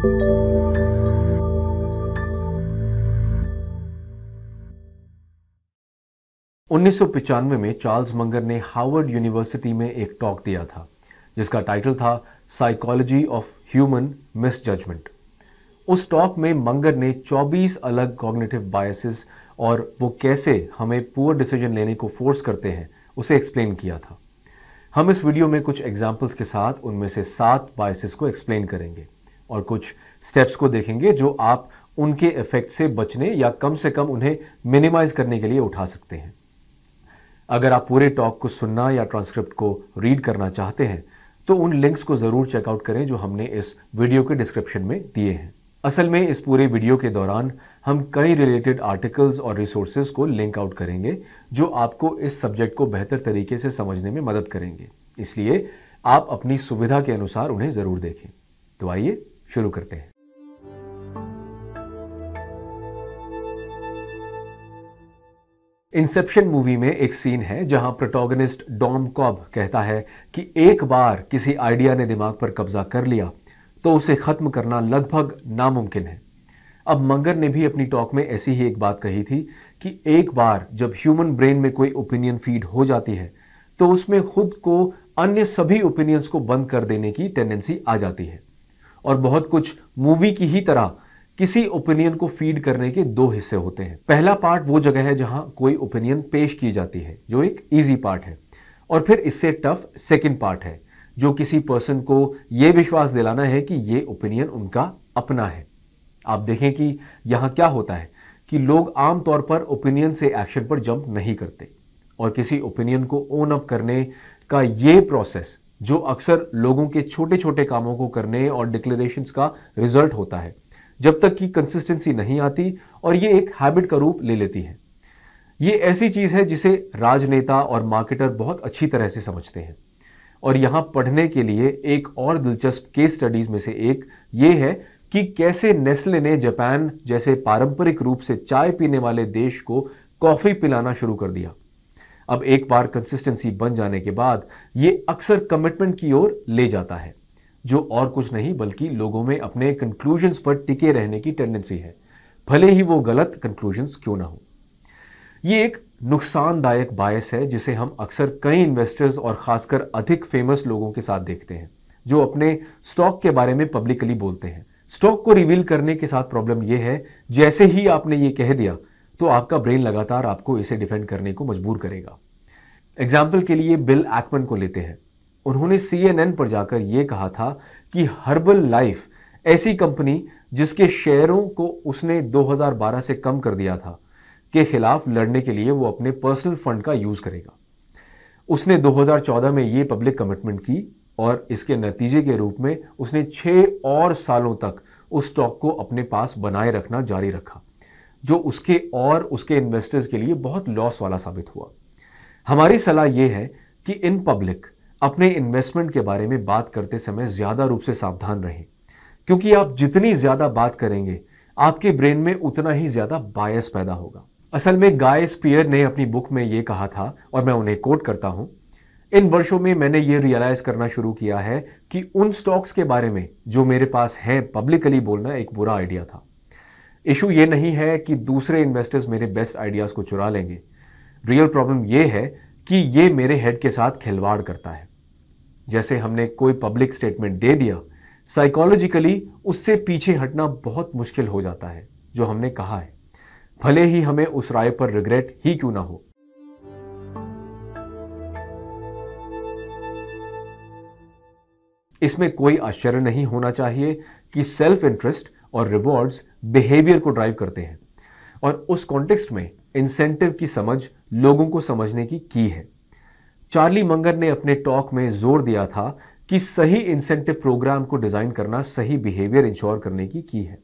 $1995 में चार्ल्स मंगर ने Harvard university में एक टॉक दिया था जिसका टाइटल था साइकोलॉजी ऑफ ह्यूमन मिसजजमेंट। उस टॉक में मंगर ने 24 अलग कॉग्निटिव बायसेस और वो कैसे हमें पुअर डिसीजन लेने को फोर्स करते हैं उसे एक्सप्लेन किया था। हम इस वीडियो में कुछ एग्जाम्पल्स के साथ उनमें से 7 बायसेस को एक्सप्लेन करेंगे और कुछ स्टेप्स को देखेंगे जो आप उनके इफेक्ट से बचने या कम से कम उन्हें मिनिमाइज करने के लिए उठा सकते हैं। अगर आप पूरे टॉक को सुनना या ट्रांसक्रिप्ट को रीड करना चाहते हैं तो उन लिंक्स को जरूर चेकआउट करें जो हमने इस वीडियो के डिस्क्रिप्शन में दिए हैं। असल में इस पूरे वीडियो के दौरान हम कई रिलेटेड आर्टिकल्स और रिसोर्सेज को लिंक आउट करेंगे जो आपको इस सब्जेक्ट को बेहतर तरीके से समझने में मदद करेंगे, इसलिए आप अपनी सुविधा के अनुसार उन्हें जरूर देखें। तो आइए शुरू करते हैं। इंसेप्शन मूवी में एक सीन है जहां प्रोटैगनिस्ट डॉम कॉब कहता है कि एक बार किसी आइडिया ने दिमाग पर कब्जा कर लिया तो उसे खत्म करना लगभग नामुमकिन है। अब मंगर ने भी अपनी टॉक में ऐसी ही एक बात कही थी कि एक बार जब ह्यूमन ब्रेन में कोई ओपिनियन फीड हो जाती है तो उसमें खुद को अन्य सभी ओपिनियंस को बंद कर देने की टेंडेंसी आ जाती है। और बहुत कुछ मूवी की ही तरह किसी ओपिनियन को फीड करने के 2 हिस्से होते हैं। पहला पार्ट वो जगह है जहां कोई ओपिनियन पेश की जाती है जो एक इजी पार्ट है, और फिर इससे टफ सेकंड पार्ट है जो किसी पर्सन को यह विश्वास दिलाना है कि ये ओपिनियन उनका अपना है। आप देखें कि यहां क्या होता है कि लोग आमतौर पर ओपिनियन से एक्शन पर जंप नहीं करते, और किसी ओपिनियन को ओन अप करने का ये प्रोसेस जो अक्सर लोगों के छोटे छोटे कामों को करने और डिक्लेरेशंस का रिजल्ट होता है, जब तक कि कंसिस्टेंसी नहीं आती और ये एक हैबिट का रूप ले लेती है। ये ऐसी चीज है जिसे राजनेता और मार्केटर बहुत अच्छी तरह से समझते हैं। और यहां पढ़ने के लिए एक और दिलचस्प केस स्टडीज में से एक ये है कि कैसे नेस्ले ने जापान जैसे पारंपरिक रूप से चाय पीने वाले देश को कॉफी पिलाना शुरू कर दिया। अब एक बार कंसिस्टेंसी बन जाने के बाद ये अक्सर कमिटमेंट की ओर ले जाता है, जो और कुछ नहीं बल्कि लोगों में अपने कंक्लूजन्स पर टिके रहने की टेंडेंसी है, भले ही वो गलत कंक्लूजन्स क्यों ना हो। ये एक नुकसानदायक बायस है जिसे हम अक्सर कई इन्वेस्टर्स और खासकर अधिक फेमस लोगों के साथ देखते हैं जो अपने स्टॉक के बारे में पब्लिकली बोलते हैं। स्टॉक को रिवील करने के साथ प्रॉब्लम यह है, जैसे ही आपने ये कह दिया तो आपका ब्रेन लगातार आपको इसे डिफेंड करने को मजबूर करेगा। एग्जाम्पल के लिए बिल एक्मन को लेते हैं। उन्होंने CNN पर जाकर यह कहा था कि हर्बल लाइफ ऐसी कंपनी जिसके शेयरों को उसने 2012 से कम कर दिया था के खिलाफ लड़ने के लिए वो अपने पर्सनल फंड का यूज करेगा। उसने 2014 में ये पब्लिक कमिटमेंट की और इसके नतीजे के रूप में उसने 6 और सालों तक उस स्टॉक को अपने पास बनाए रखना जारी रखा, जो उसके और उसके इन्वेस्टर्स के लिए बहुत लॉस वाला साबित हुआ। हमारी सलाह यह है कि इन पब्लिक अपने इन्वेस्टमेंट के बारे में बात करते समय ज्यादा रूप से सावधान रहें, क्योंकि आप जितनी ज्यादा बात करेंगे आपके ब्रेन में उतना ही ज्यादा बायस पैदा होगा। असल में गाय स्पियर ने अपनी बुक में यह कहा था, और मैं उन्हें कोट करता हूं, इन वर्षों में मैंने यह रियलाइज करना शुरू किया है कि उन स्टॉक्स के बारे में जो मेरे पास हैं पब्लिकली बोलना एक बुरा आइडिया था। इशू ये नहीं है कि दूसरे इन्वेस्टर्स मेरे बेस्ट आइडियाज को चुरा लेंगे। रियल प्रॉब्लम यह है कि ये मेरे हेड के साथ खिलवाड़ करता है। जैसे हमने कोई पब्लिक स्टेटमेंट दे दिया, साइकोलॉजिकली उससे पीछे हटना बहुत मुश्किल हो जाता है जो हमने कहा है, भले ही हमें उस राय पर रिग्रेट ही क्यों ना हो। इसमें कोई आश्चर्य नहीं होना चाहिए कि सेल्फ इंटरेस्ट और रिवॉर्ड्स बिहेवियर को ड्राइव करते हैं, और उस कॉन्टेक्स्ट में इंसेंटिव की समझ लोगों को समझने की है। चार्ली मंगर ने अपने टॉक में जोर दिया था कि सही इंसेंटिव प्रोग्राम को डिजाइन करना सही बिहेवियर इंश्योर करने की है।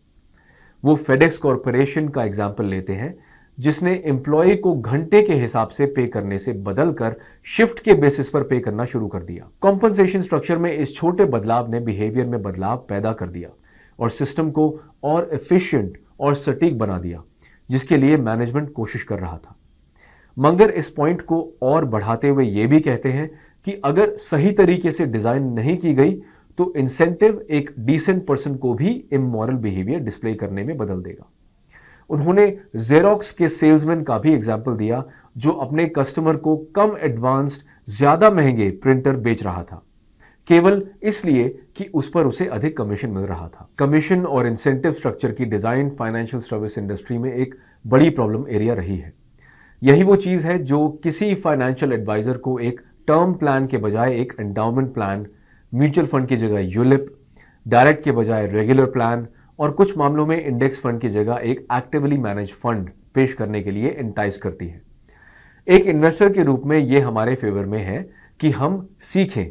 वो फेडेक्स कॉरपोरेशन का एग्जाम्पल लेते हैं, जिसने एम्प्लॉय को घंटे के हिसाब से पे करने से बदलकर शिफ्ट के बेसिस पर पे करना शुरू कर दिया। कॉम्पनसेशन स्ट्रक्चर में इस छोटे बदलाव ने बिहेवियर में बदलाव पैदा कर दिया और सिस्टम को और एफिशिएंट और सटीक बना दिया, जिसके लिए मैनेजमेंट कोशिश कर रहा था। मंगर इस पॉइंट को और बढ़ाते हुए यह भी कहते हैं कि अगर सही तरीके से डिजाइन नहीं की गई तो इंसेंटिव एक डिसेंट पर्सन को भी इमोरल बिहेवियर डिस्प्ले करने में बदल देगा। उन्होंने जेरोक्स के सेल्समैन का भी एग्जाम्पल दिया जो अपने कस्टमर को कम एडवांस्ड ज्यादा महंगे प्रिंटर बेच रहा था केवल इसलिए कि उस पर उसे अधिक कमीशन मिल रहा था। कमीशन और इंसेंटिव स्ट्रक्चर की डिजाइन फाइनेंशियल सर्विस इंडस्ट्री में एक बड़ी प्रॉब्लम एरिया रही है। यही वो चीज है जो किसी फाइनेंशियल एडवाइजर को एक टर्म प्लान के बजाय एक एंडाउमेंट प्लान, म्यूचुअल फंड की जगह यूलिप, डायरेक्ट के बजाय रेगुलर प्लान और कुछ मामलों में इंडेक्स फंड की जगह एक एक्टिवली मैनेज फंड पेश करने के लिए एंटाइज करती है। एक इन्वेस्टर के रूप में यह हमारे फेवर में है कि हम सीखें,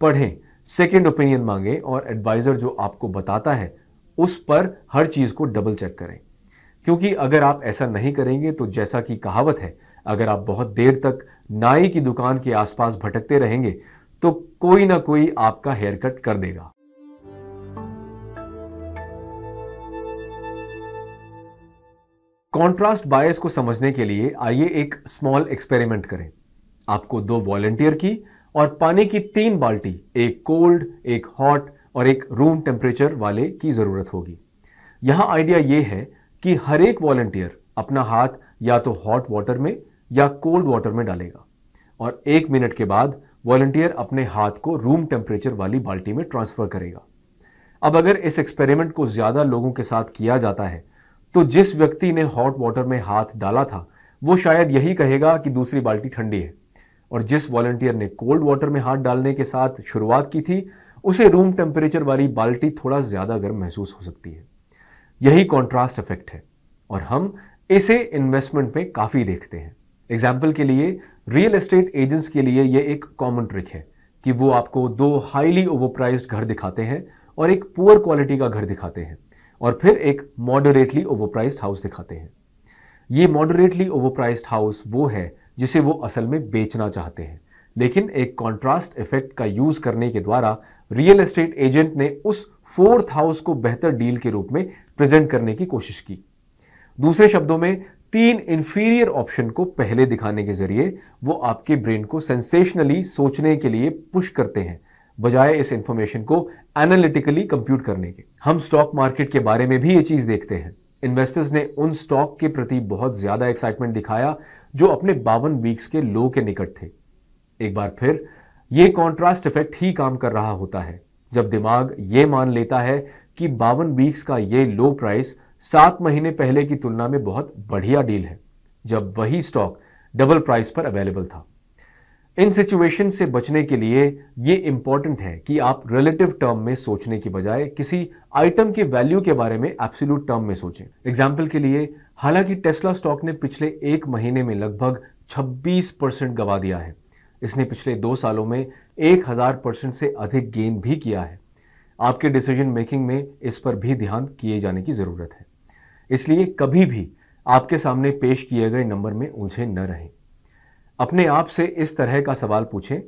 पढ़ें, सेकेंड ओपिनियन मांगें और एडवाइजर जो आपको बताता है उस पर हर चीज को डबल चेक करें। क्योंकि अगर आप ऐसा नहीं करेंगे तो जैसा कि कहावत है, अगर आप बहुत देर तक नाई की दुकान के आसपास भटकते रहेंगे तो कोई ना कोई आपका हेयर कट कर देगा। कॉन्ट्रास्ट बायस को समझने के लिए आइए एक स्मॉल एक्सपेरिमेंट करें। आपको 2 वॉलंटियर की और पानी की 3 बाल्टी, एक कोल्ड, एक हॉट और एक रूम टेम्परेचर वाले की जरूरत होगी। यहां आइडिया यह है कि हर एक वॉलंटियर अपना हाथ या तो हॉट वाटर में या कोल्ड वाटर में डालेगा और 1 मिनट के बाद वॉलंटियर अपने हाथ को रूम टेम्परेचर वाली बाल्टी में ट्रांसफर करेगा। अब अगर इस एक्सपेरिमेंट को ज्यादा लोगों के साथ किया जाता है तो जिस व्यक्ति ने हॉट वाटर में हाथ डाला था वो शायद यही कहेगा कि दूसरी बाल्टी ठंडी है, और जिस वॉलंटियर ने कोल्ड वाटर में हाथ डालने के साथ शुरुआत की थी उसे रूम टेम्परेचर वाली बाल्टी थोड़ा ज्यादा गर्म महसूस हो सकती है। यही कॉन्ट्रास्ट इफेक्ट है और हम इसे इन्वेस्टमेंट में काफी देखते हैं। एग्जाम्पल के लिए रियल एस्टेट एजेंट्स के लिए यह एक कॉमन ट्रिक है कि वो आपको 2 हाईली ओवरप्राइज्ड घर दिखाते हैं और एक पुअर क्वालिटी का घर दिखाते हैं और फिर एक मॉडरेटली ओवरप्राइज्ड हाउस दिखाते हैं। ये मॉडरेटली ओवरप्राइज्ड हाउस वो है जिसे वो असल में बेचना चाहते हैं, लेकिन एक कॉन्ट्रास्ट इफेक्ट का यूज करने के द्वारा रियल एस्टेट एजेंट ने उस 4th हाउस को बेहतर डील के रूप में प्रेजेंट करने की कोशिश की। दूसरे शब्दों में 3 इंफीरियर ऑप्शन को पहले दिखाने के जरिए वो आपके ब्रेन को सेंसेशनली सोचने के लिए पुश करते हैं बजाय इस इंफॉर्मेशन को एनालिटिकली कंप्यूट करने के। हम स्टॉक मार्केट के बारे में भी ये चीज देखते हैं। इन्वेस्टर्स ने उन स्टॉक के प्रति बहुत ज्यादा एक्साइटमेंट दिखाया जो अपने 52 वीक्स के लो के निकट थे। एक बार फिर यह कॉन्ट्रास्ट इफेक्ट ही काम कर रहा होता है जब दिमाग यह मान लेता है कि 52 वीक्स का यह लो प्राइस 7 महीने पहले की तुलना में बहुत बढ़िया डील है जब वही स्टॉक डबल प्राइस पर अवेलेबल था। इन सिचुएशन से बचने के लिए यह इंपॉर्टेंट है कि आप रिलेटिव टर्म में सोचने की बजाय किसी आइटम के वैल्यू के बारे में एब्सोल्यूट टर्म में सोचें। एग्जाम्पल के लिए, हालांकि टेस्ला स्टॉक ने पिछले 1 महीने में लगभग 26% गंवा दिया है, इसने पिछले 2 सालों में 1000% से अधिक गेन भी किया है। आपके डिसीजन मेकिंग में इस पर भी ध्यान किए जाने की जरूरत है। इसलिए कभी भी आपके सामने पेश किए गए नंबर में उलझे न रहें। अपने आप से इस तरह का सवाल पूछें,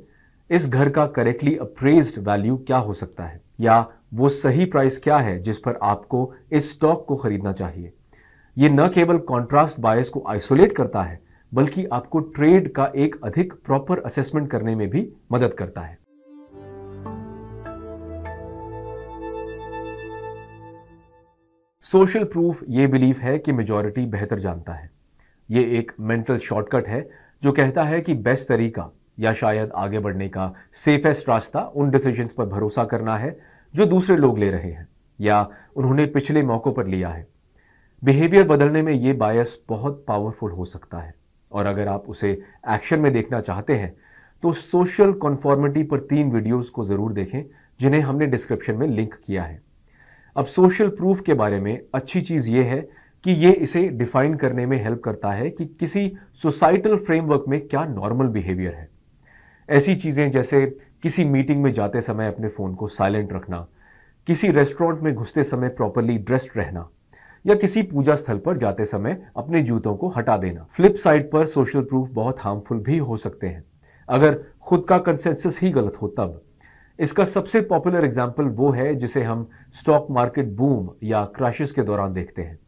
इस घर का करेक्टली अप्रेज्ड वैल्यू क्या हो सकता है, या वो सही प्राइस क्या है जिस पर आपको इस स्टॉक को खरीदना चाहिए। ये न केवल कॉन्ट्रास्ट बायस को आइसोलेट करता है बल्कि आपको ट्रेड का एक अधिक प्रॉपर असेसमेंट करने में भी मदद करता है। सोशल प्रूफ ये बिलीफ है कि मेजॉरिटी बेहतर जानता है। ये एक मेंटल शॉर्टकट है जो कहता है कि बेस्ट तरीका या शायद आगे बढ़ने का सेफेस्ट रास्ता उन डिसीजंस पर भरोसा करना है जो दूसरे लोग ले रहे हैं या उन्होंने पिछले मौकों पर लिया है। बिहेवियर बदलने में यह बायस बहुत पावरफुल हो सकता है और अगर आप उसे एक्शन में देखना चाहते हैं तो सोशल कॉन्फॉर्मिटी पर 3 वीडियोस को जरूर देखें जिन्हें हमने डिस्क्रिप्शन में लिंक किया है। अब सोशल प्रूफ के बारे में अच्छी चीज यह है कि यह इसे डिफाइन करने में हेल्प करता है कि किसी सोसाइटल फ्रेमवर्क में क्या नॉर्मल बिहेवियर है। ऐसी चीजें जैसे किसी मीटिंग में जाते समय अपने फोन को साइलेंट रखना, किसी रेस्टोरेंट में घुसते समय प्रॉपरली ड्रेस्ड रहना या किसी पूजा स्थल पर जाते समय अपने जूतों को हटा देना। फ्लिप साइड पर सोशल प्रूफ बहुत हार्मफुल भी हो सकते हैं अगर खुद का कंसेंसस ही गलत हो तब। इसका सबसे पॉपुलर एग्जाम्पल वो है जिसे हम स्टॉक मार्केट बूम या क्रैशेस के दौरान देखते हैं,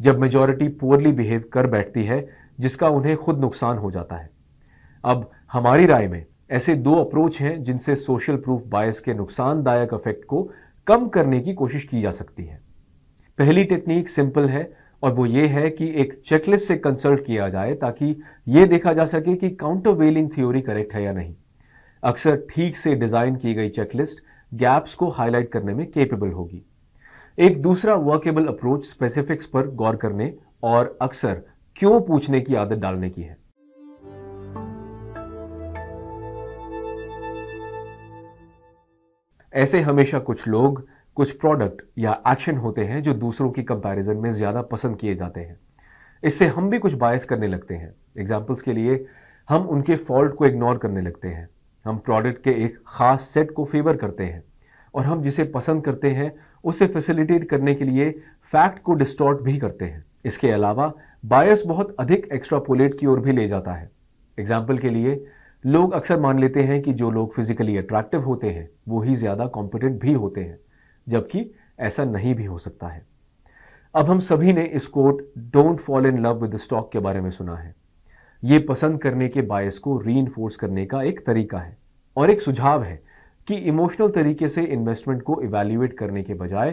जब मेजॉरिटी पुअरली बिहेव कर बैठती है जिसका उन्हें खुद नुकसान हो जाता है। अब हमारी राय में ऐसे दो अप्रोच हैं जिनसे सोशल प्रूफ बायस के नुकसानदायक इफेक्ट को कम करने की कोशिश की जा सकती है। पहली टेक्निक सिंपल है और वो ये है कि एक चेकलिस्ट से कंसल्ट किया जाए ताकि ये देखा जा सके कि काउंटरवेलिंग थ्योरी करेक्ट है या नहीं। अक्सर ठीक से डिजाइन की गई चेकलिस्ट गैप्स को हाईलाइट करने में केपेबल होगी। एक दूसरा वर्केबल अप्रोच स्पेसिफिक्स पर गौर करने और अक्सर क्यों पूछने की आदत डालने की है। ऐसे हमेशा कुछ लोग, कुछ प्रोडक्ट या एक्शन होते हैं जो दूसरों की कंपैरिजन में ज्यादा पसंद किए जाते हैं। इससे हम भी कुछ बायस करने लगते हैं। एग्जाम्पल्स के लिए, हम उनके फॉल्ट को इग्नोर करने लगते हैं, हम प्रोडक्ट के एक खास सेट को फेवर करते हैं और हम जिसे पसंद करते हैं उसे फैसिलिटेट करने के लिए फैक्ट को डिस्टॉर्ट भी करते हैं। इसके अलावा बायस बहुत अधिक एक्स्ट्रापोलेट की ओर भी ले जाता है। एग्जाम्पल के लिए, लोग अक्सर मान लेते हैं कि जो लोग फिजिकली अट्रैक्टिव होते हैं वो ही ज्यादा कॉम्पिटेंट भी होते हैं, जबकि ऐसा नहीं भी हो सकता है। अब हम सभी ने इस quote don't fall in love with the stock के बारे में सुना है। यह पसंद करने के बायस को रीइंफोर्स करने का एक तरीका है और एक सुझाव है कि इमोशनल तरीके से इन्वेस्टमेंट को इवैल्यूएट करने के बजाय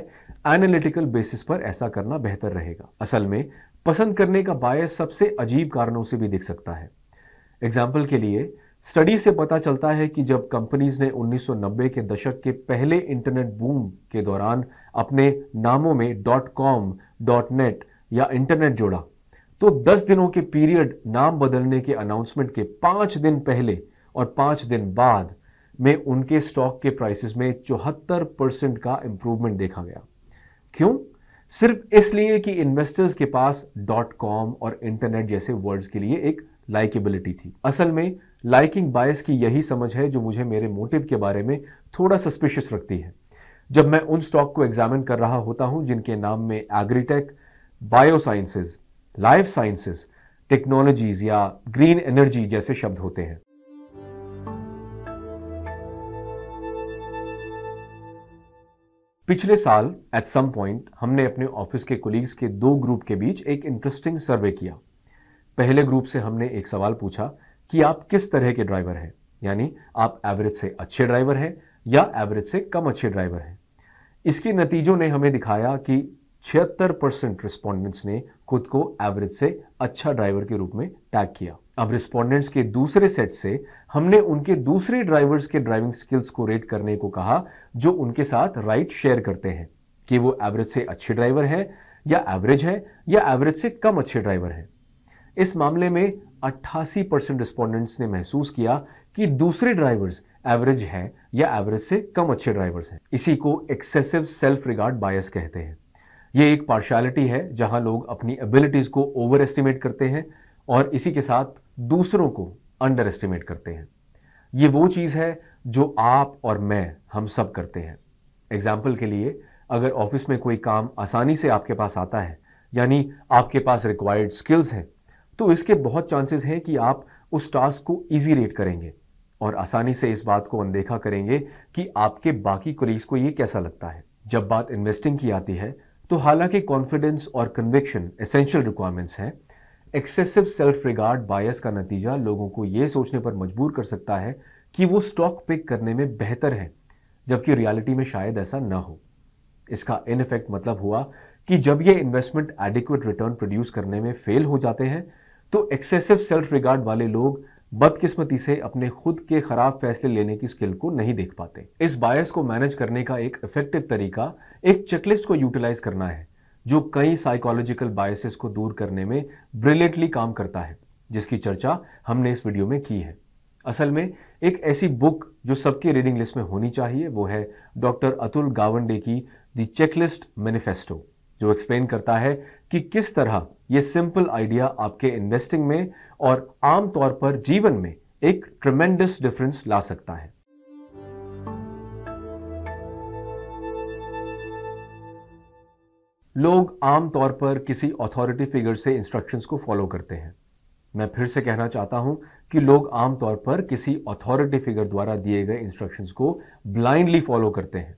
एनालिटिकल बेसिस पर ऐसा करना बेहतर रहेगा। असल में पसंद करने का बायस सबसे अजीब कारणों से भी दिख सकता है। एग्जाम्पल के लिए, स्टडी से पता चलता है कि जब कंपनीज ने 1990 के दशक के पहले इंटरनेट बूम के दौरान अपने नामों में .com, .net या इंटरनेट जोड़ा, तो 10 दिनों के पीरियड नाम बदलने के अनाउंसमेंट के 5 दिन पहले और 5 दिन बाद में उनके स्टॉक के प्राइसेस में 74% का इंप्रूवमेंट देखा गया। क्यों? सिर्फ इसलिए कि इन्वेस्टर्स के पास .com और इंटरनेट जैसे वर्ड्स के लिए एक लाइकेबिलिटी थी। असल में लाइकिंग बायस की यही समझ है जो मुझे मेरे मोटिव के बारे में थोड़ा सस्पिशियस रखती है। जब मैं उन स्टॉक को एग्जामिन कर रहा होता हूं जिनके नाम में agritech, biosciences, life sciences, technologies या ग्रीन एनर्जी जैसे शब्द होते हैं। पिछले साल एट सम पॉइंट हमने अपने ऑफिस के कोलीग्स के 2 ग्रुप के बीच एक इंटरेस्टिंग सर्वे किया। पहले ग्रुप से हमने एक सवाल पूछा कि आप किस तरह के ड्राइवर हैं, यानी आप एवरेज से अच्छे ड्राइवर हैं या एवरेज से कम अच्छे ड्राइवर हैं। इसके नतीजों ने हमें दिखाया कि 76% रिस्पोंडेंट्स ने खुद को एवरेज से अच्छा ड्राइवर के रूप में टैग किया। अब रिस्पोंडेंट्स के दूसरे सेट से हमने उनके दूसरे ड्राइवर्स के ड्राइविंग स्किल्स को रेट करने को कहा जो उनके साथ राइड शेयर करते हैं, कि वो एवरेज से अच्छे ड्राइवर हैं या एवरेज से कम अच्छे ड्राइवर हैं। इस मामले में 88% रिस्पोंडेंट्स ने महसूस किया कि दूसरे ड्राइवर्स एवरेज हैं या एवरेज से कम अच्छे ड्राइवर्स हैं। इसी को एक्सेसिव सेल्फ रिगार्ड बायस कहते हैं। यह एक पार्शियलिटी है जहां लोग अपनी एबिलिटीज को ओवर एस्टिमेट करते हैं और इसी के साथ दूसरों को अंडर एस्टिमेट करते हैं। ये वो चीज है जो आप और मैं हम सब करते हैं। एग्जाम्पल के लिए, अगर ऑफिस में कोई काम आसानी से आपके पास आता है, यानी आपके पास रिक्वायर्ड स्किल्स हैं, तो इसके बहुत चांसेस हैं कि आप उस टास्क को इजी रेट करेंगे और आसानी से इस बात को अनदेखा करेंगे कि आपके बाकी कोलीग्स को ये कैसा लगता है। जब बात इन्वेस्टिंग की आती है तो हालांकि कॉन्फिडेंस और कन्विक्शन एसेंशियल रिक्वायरमेंट्स हैं, एक्सेसिव सेल्फ रिगार्ड बायस का नतीजा लोगों को यह सोचने पर मजबूर कर सकता है कि वो स्टॉक पिक करने में बेहतर है, जबकि रियलिटी में शायद ऐसा ना हो। इसका इन इफेक्ट मतलब हुआ कि जब ये इन्वेस्टमेंट एडिक्वेट रिटर्न प्रोड्यूस करने में फेल हो जाते हैं तो एक्सेसिव सेल्फ रिगार्ड वाले लोग बदकिस्मती से अपने खुद के खराब फैसले लेने की स्किल को नहीं देख पाते। इस बायस को मैनेज करने का एक इफेक्टिव तरीका एक चेकलिस्ट को यूटिलाइज करना है जो कई साइकोलॉजिकल बायसेस को दूर करने में ब्रिलियंटली काम करता है, जिसकी चर्चा हमने इस वीडियो में की है। असल में एक ऐसी बुक जो सबकी रीडिंग लिस्ट में होनी चाहिए वो है डॉक्टर अतुल गावंडे की द चेकलिस्ट मैनिफेस्टो, जो एक्सप्लेन करता है कि किस तरह यह सिंपल आइडिया आपके इन्वेस्टिंग में और आमतौर पर जीवन में एक ट्रेमेंडस डिफरेंस ला सकता है। लोग आमतौर पर किसी अथॉरिटी फिगर से इंस्ट्रक्शंस को फॉलो करते हैं। मैं फिर से कहना चाहता हूं कि लोग आमतौर पर किसी अथॉरिटी फिगर द्वारा दिए गए इंस्ट्रक्शंस को ब्लाइंडली फॉलो करते हैं।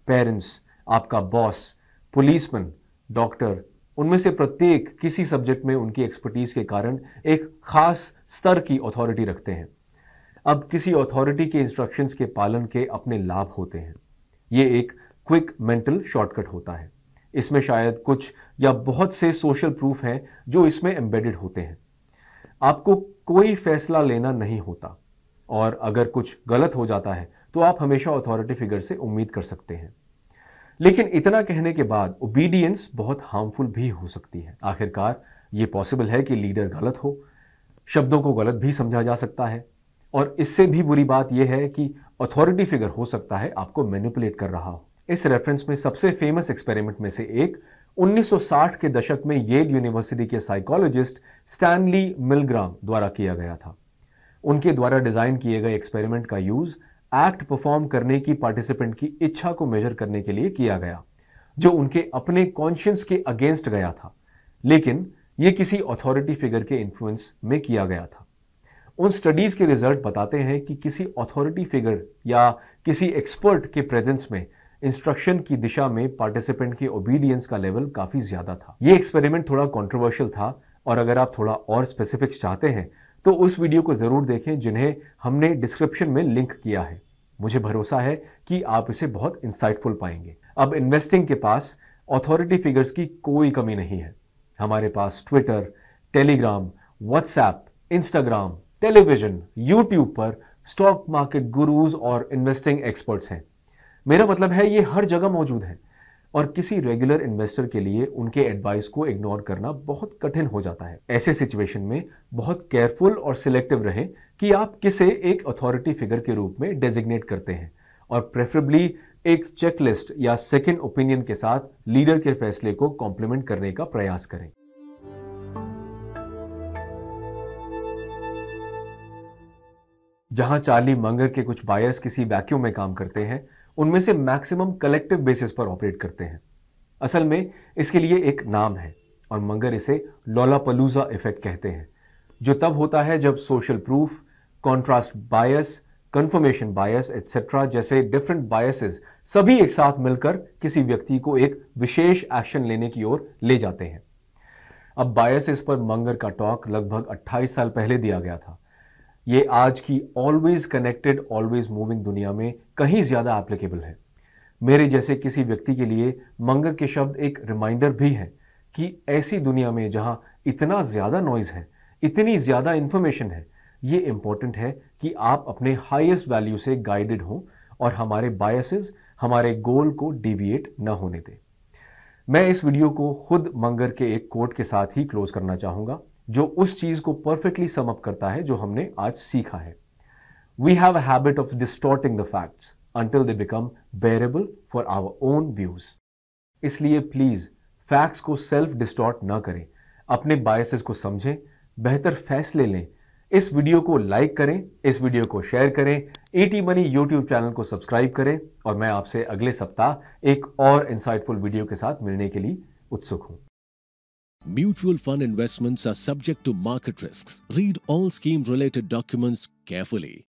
पेरेंट्स, आपका बॉस, पुलिसमैन, डॉक्टर, उनमें से प्रत्येक किसी सब्जेक्ट में उनकी एक्सपर्टीज के कारण एक खास स्तर की अथॉरिटी रखते हैं। अब किसी अथॉरिटी के इंस्ट्रक्शंस के पालन के अपने लाभ होते हैं। ये एक क्विक मेंटल शॉर्टकट होता है। इसमें शायद कुछ या बहुत से सोशल प्रूफ हैं जो इसमें एम्बेडेड होते हैं। आपको कोई फैसला लेना नहीं होता, और अगर कुछ गलत हो जाता है तो आप हमेशा अथॉरिटी फिगर से उम्मीद कर सकते हैं। लेकिन इतना कहने के बाद ओबीडियंस बहुत हार्मफुल भी हो सकती है। आखिरकार ये पॉसिबल है कि लीडर गलत हो, शब्दों को गलत भी समझा जा सकता है, और इससे भी बुरी बात यह है कि अथॉरिटी फिगर हो सकता है आपको मैनिपुलेट कर रहा हो। इस रेफरेंस में सबसे फेमस एक्सपेरिमेंट में से एक 1960 के दशक में येल यूनिवर्सिटी के साइकोलॉजिस्ट स्टैनली मिलग्राम द्वारा किया गया था। उनके द्वारा डिजाइन किए गए एक्सपेरिमेंट का यूज एक्ट परफॉर्म करने की पार्टिसिपेंट की इच्छा को मेजर करने के लिए किया गया, जो उनके अपने कॉन्शियंस के अगेंस्ट गया था, लेकिन यह किसी अथॉरिटी फिगर के इन्फ्लुएंस में किया गया था। उन स्टडीज के रिजल्ट बताते हैं कि किसी अथॉरिटी फिगर या किसी एक्सपर्ट के प्रेजेंस में इंस्ट्रक्शन की दिशा में पार्टिसिपेंट के ओबीडियंस का लेवल काफी ज्यादा था। यह एक्सपेरिमेंट थोड़ा कंट्रोवर्शियल था, और अगर आप थोड़ा और स्पेसिफिक्स चाहते हैं तो उस वीडियो को जरूर देखें जिन्हें हमने डिस्क्रिप्शन में लिंक किया है। मुझे भरोसा है कि आप इसे बहुत इंसाइटफुल पाएंगे। अब इन्वेस्टिंग के पास अथॉरिटी फिगर्स की कोई कमी नहीं है। हमारे पास Twitter, Telegram, WhatsApp, Instagram, television, YouTube पर स्टॉक मार्केट गुरुज और इन्वेस्टिंग एक्सपर्ट्स हैं। मेरा मतलब है ये हर जगह मौजूद है, और किसी रेगुलर इन्वेस्टर के लिए उनके एडवाइस को इग्नोर करना बहुत कठिन हो जाता है। ऐसे सिचुएशन में बहुत केयरफुल और सिलेक्टिव रहें कि आप किसे एक अथॉरिटी फिगर के रूप में डेजिग्नेट करते हैं, और प्रेफरेबली एक चेकलिस्ट या सेकंड ओपिनियन के साथ लीडर के फैसले को कॉम्प्लीमेंट करने का प्रयास करें। जहां चार्ली मंगर के कुछ बायर्स किसी वैक्यूम में काम करते हैं, उनमें से मैक्सिमम कलेक्टिव बेसिस पर ऑपरेट करते हैं। असल में इसके लिए एक नाम है, और मंगर इसे लोलापलूजा इफेक्ट कहते हैं, जो तब होता है जब सोशल प्रूफ, कॉन्ट्रास्ट बायस, कंफर्मेशन बायस एटसेट्रा जैसे डिफरेंट बायसेस सभी एक साथ मिलकर किसी व्यक्ति को एक विशेष एक्शन लेने की ओर ले जाते हैं। अब बायसेस पर मंगर का टॉक लगभग 28 साल पहले दिया गया था। ये आज की ऑलवेज कनेक्टेड ऑलवेज मूविंग दुनिया में कहीं ज्यादा एप्लीकेबल है। मेरे जैसे किसी व्यक्ति के लिए मंगर के शब्द एक रिमाइंडर भी है कि ऐसी दुनिया में जहां इतना ज्यादा नॉइज है, इतनी ज्यादा इंफॉर्मेशन है, ये इंपॉर्टेंट है कि आप अपने हाईएस्ट वैल्यू से गाइडेड हों और हमारे बायसेस हमारे गोल को डिविएट न होने दें। मैं इस वीडियो को खुद मंगर के एक कोट के साथ ही क्लोज करना चाहूंगा, जो उस चीज को परफेक्टली सम अप करता है जो हमने आज सीखा है। We have a habit of distorting the facts until they become bearable for our own views. इसलिए प्लीज फैक्ट्स को सेल्फ डिस्टॉर्ट ना करें, अपने बायसेस को समझें, बेहतर फैसले लें। इस वीडियो को लाइक करें, इस वीडियो को शेयर करें, ईटी मनी यूट्यूब चैनल को सब्सक्राइब करें, और मैं आपसे अगले सप्ताह एक और इंसाइटफुल वीडियो के साथ मिलने के लिए उत्सुक हूं। Mutual fund investments are subject to market risks. Read all scheme related documents carefully.